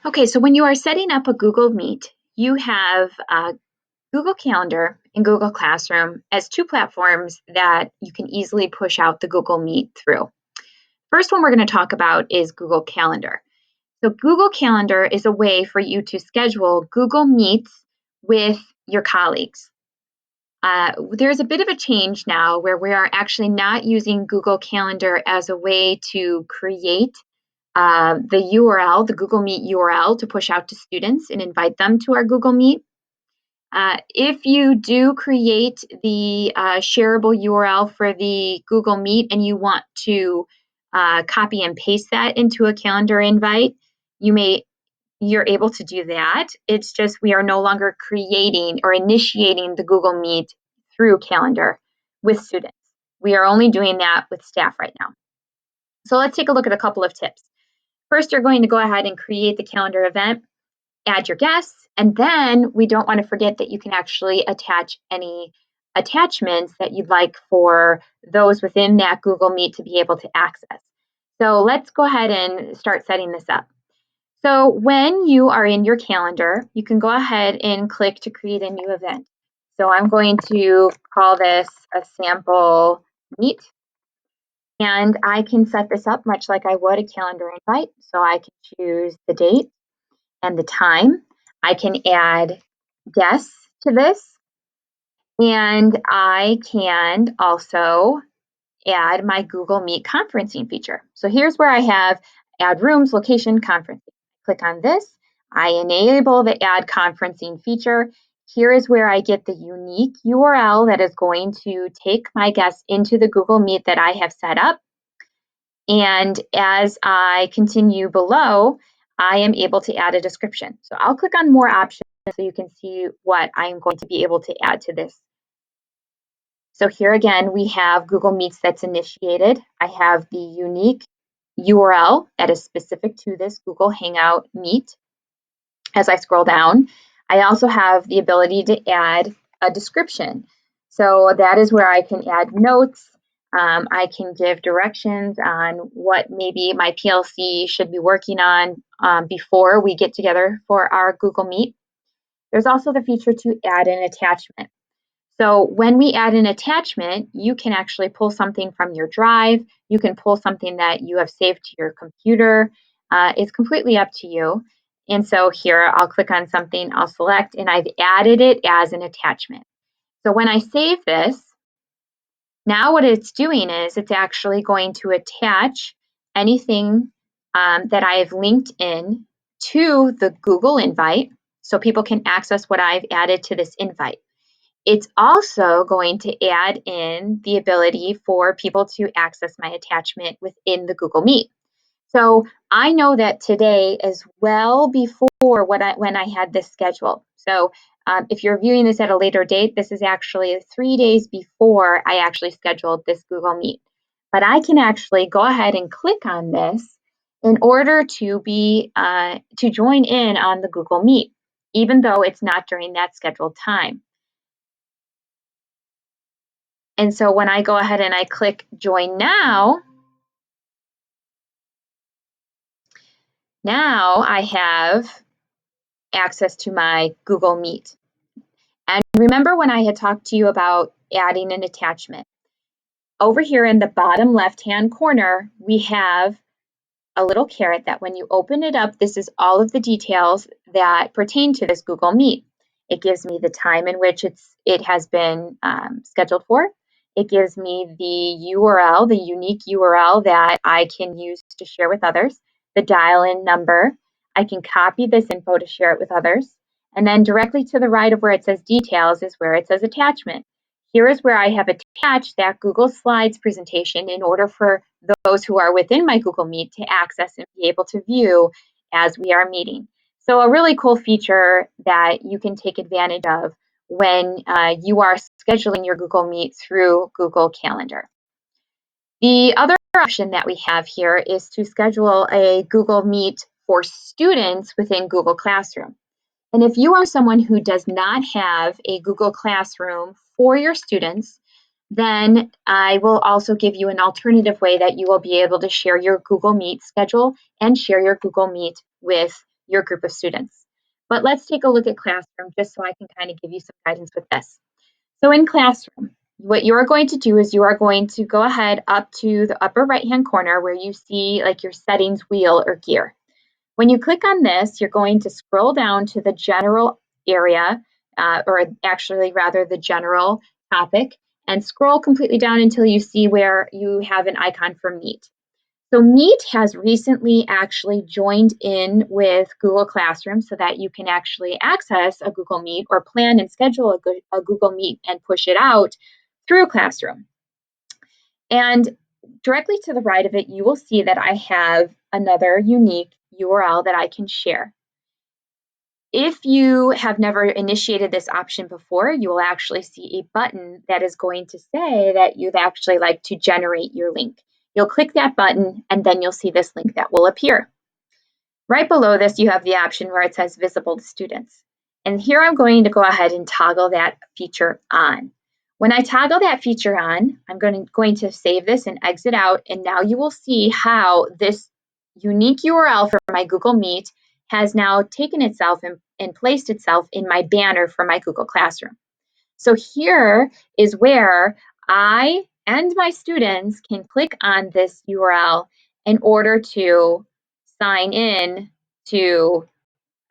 Okay, so when you are setting up a Google Meet, you have Google Calendar and Google Classroom as two platforms that you can easily push out the Google Meet through. First one we're going to talk about is Google Calendar. So Google Calendar is a way for you to schedule Google Meets with your colleagues. There's a bit of a change now where we are actually not using Google Calendar as a way to create the URL, the Google Meet URL, to push out to students and invite them to our Google Meet. If you do create the shareable URL for the Google Meet and you want to copy and paste that into a calendar invite, you're able to do that. It's just we are no longer creating or initiating the Google Meet through Calendar with students. We are only doing that with staff right now. So let's take a look at a couple of tips. First, you're going to go ahead and create the calendar event, add your guests, and then we don't want to forget that you can actually attach any attachments that you'd like for those within that Google Meet to be able to access. So let's go ahead and start setting this up. So when you are in your calendar, you can go ahead and click to create a new event. So I'm going to call this a sample meet. And I can set this up much like I would a calendar invite. So I can choose the date and the time. I can add guests to this. And I can also add my Google Meet conferencing feature. So here's where I have add rooms, location, conferencing. Click on this. I enable the add conferencing feature. Here is where I get the unique URL that is going to take my guests into the Google Meet that I have set up. And as I continue below, I am able to add a description. So I'll click on more options so you can see what I'm going to be able to add to this. So here again, we have Google Meets that's initiated. I have the unique URL that is specific to this Google Hangout Meet. As I scroll down, I also have the ability to add a description. So that is where I can add notes. I can give directions on what maybe my PLC should be working on before we get together for our Google Meet. There's also the feature to add an attachment. So when we add an attachment, you can actually pull something from your drive. You can pull something that you have saved to your computer. It's completely up to you. And so here I'll click on something, I'll select, and I've added it as an attachment. So when I save this, now what it's doing is it's actually going to attach anything that I've linked in to the Google invite so people can access what I've added to this invite. It's also going to add in the ability for people to access my attachment within the Google Meet. So I know that today is well before when I had this scheduled. So if you're viewing this at a later date, this is actually 3 days before I actually scheduled this Google Meet. But I can actually go ahead and click on this in order to join in on the Google Meet, even though it's not during that scheduled time. And so when I go ahead and I click join now I have access to my Google Meet. And remember when I had talked to you about adding an attachment? Over here in the bottom left-hand corner, we have a little caret that when you open it up, this is all of the details that pertain to this Google Meet. It gives me the time in which it has been scheduled for. It gives me the URL, the unique URL that I can use to share with others, the dial-in number. I can copy this info to share it with others. And then directly to the right of where it says details is where it says attachment. Here is where I have attached that Google Slides presentation in order for those who are within my Google Meet to access and be able to view as we are meeting. So a really cool feature that you can take advantage of when you are scheduling your Google Meet through Google Calendar. The other option that we have here is to schedule a Google Meet for students within Google Classroom. And if you are someone who does not have a Google Classroom for your students, then I will also give you an alternative way that you will be able to share your Google Meet schedule and share your Google Meet with your group of students. But let's take a look at Classroom just so I can kind of give you some guidance with this. So in Classroom, what you're going to do is you are going to go ahead up to the upper right-hand corner where you see like your settings wheel or gear. When you click on this, you're going to scroll down to the general area, or actually rather the general topic, and scroll completely down until you see where you have an icon for Meet. So Meet has recently actually joined in with Google Classroom so that you can actually access a Google Meet or plan and schedule a Google Meet and push it out through Classroom. And directly to the right of it, you will see that I have another unique URL that I can share. If you have never initiated this option before, you will actually see a button that is going to say that you'd actually like to generate your link. You'll click that button and then you'll see this link that will appear. Right below this, you have the option where it says visible to students. And here I'm going to go ahead and toggle that feature on. When I toggle that feature on, I'm going to save this and exit out. And now you will see how this unique URL for my Google Meet has now taken itself and placed itself in my banner for my Google Classroom. So here is where I and my students can click on this URL in order to sign in to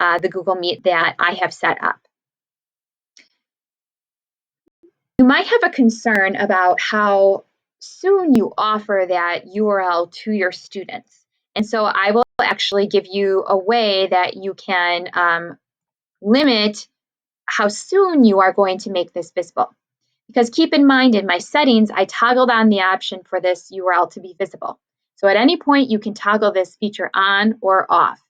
the Google Meet that I have set up. You might have a concern about how soon you offer that URL to your students. And so I will actually give you a way that you can limit how soon you are going to make this visible. Because keep in mind, in my settings, I toggled on the option for this URL to be visible. So at any point, you can toggle this feature on or off.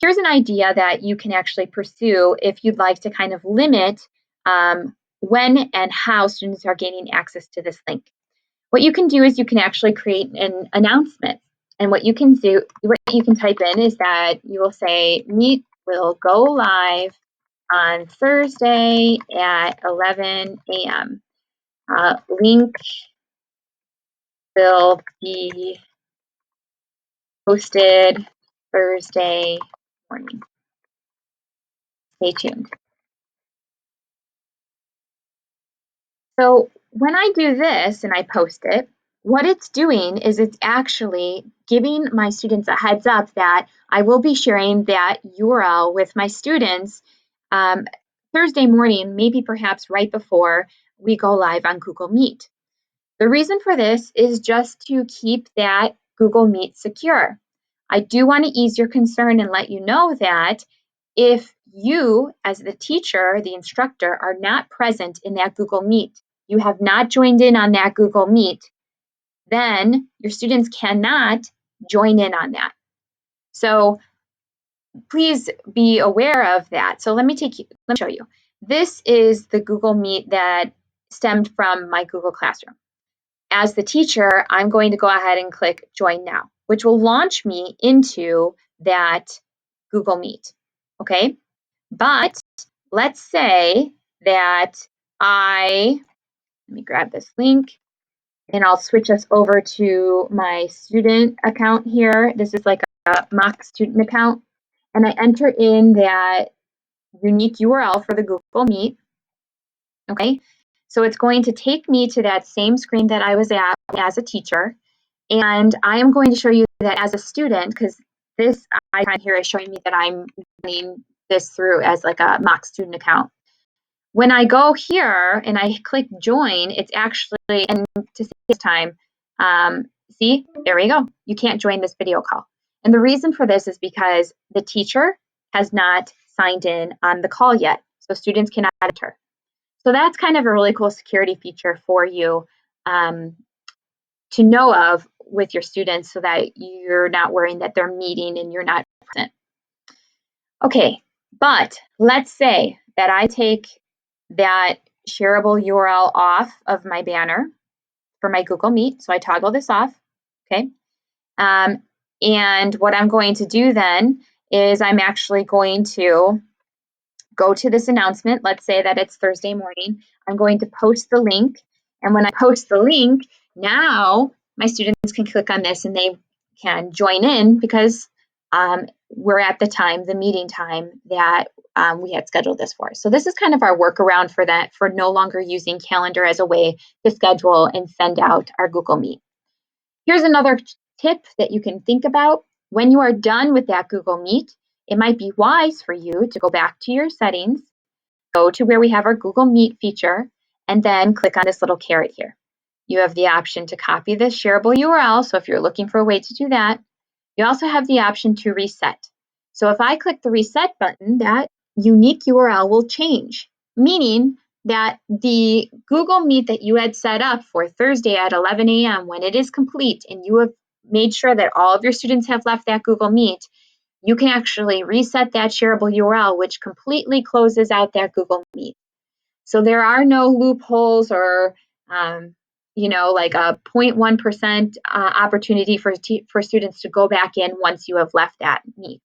Here's an idea that you can actually pursue if you'd like to kind of limit when and how students are gaining access to this link. What you can do is you can actually create an announcement. And what you can do, what you can type in is that you will say, Meet will go live on Thursday at 11 a.m. Link will be posted Thursday morning. Stay tuned. So when I do this and I post it, what it's doing is it's actually giving my students a heads up that I will be sharing that URL with my students Thursday morning, maybe perhaps right before we go live on Google Meet. The reason for this is just to keep that Google Meet secure. I do want to ease your concern and let you know that if you, as the teacher, the instructor, are not present in that Google Meet, you have not joined in on that Google Meet, then your students cannot join in on that. So please be aware of that. So let me show you. This is the Google Meet that stemmed from my Google Classroom. As the teacher, I'm going to go ahead and click Join Now, which will launch me into that Google Meet, okay? But let's say that let me grab this link, and I'll switch us over to my student account here. This is like a mock student account, and I enter in that unique URL for the Google Meet, okay? So it's going to take me to that same screen that I was at as a teacher, and I am going to show you that as a student, because this icon here is showing me that I'm running this through as like a mock student account. When I go here and I click join, it's actually, and to save this time, see, there we go. You can't join this video call. And the reason for this is because the teacher has not signed in on the call yet, so students cannot enter. So that's kind of a really cool security feature for you to know of with your students so that you're not worrying that they're meeting and you're not present. Okay, but let's say that I take that shareable URL off of my banner for my Google Meet. So I toggle this off, okay? And what I'm going to do then is I'm actually going to go to this announcement. Let's say that it's Thursday morning. I'm going to post the link. And when I post the link, now my students can click on this and they can join in because were at the time, the meeting time that we had scheduled this for. So this is kind of our workaround for that, for no longer using Calendar as a way to schedule and send out our Google Meet. Here's another tip that you can think about. When you are done with that Google Meet, it might be wise for you to go back to your settings, go to where we have our Google Meet feature, and then click on this little caret here. You have the option to copy this shareable URL. So if you're looking for a way to do that, you also have the option to reset. So if I click the reset button, that unique URL will change, meaning that the Google Meet that you had set up for Thursday at 11 a.m., when it is complete and you have made sure that all of your students have left that Google Meet, you can actually reset that shareable URL, which completely closes out that Google Meet. So there are no loopholes or, like a 0.1% opportunity for students to go back in once you have left that Meet.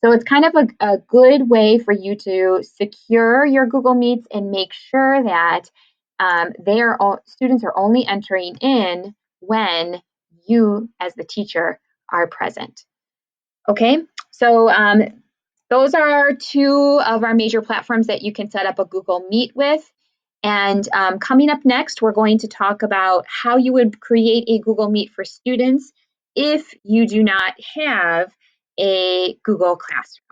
So it's kind of a good way for you to secure your Google Meets and make sure that students are only entering in when you, as the teacher, are present. Okay, so those are two of our major platforms that you can set up a Google Meet with. And coming up next, we're going to talk about how you would create a Google Meet for students if you do not have a Google Classroom.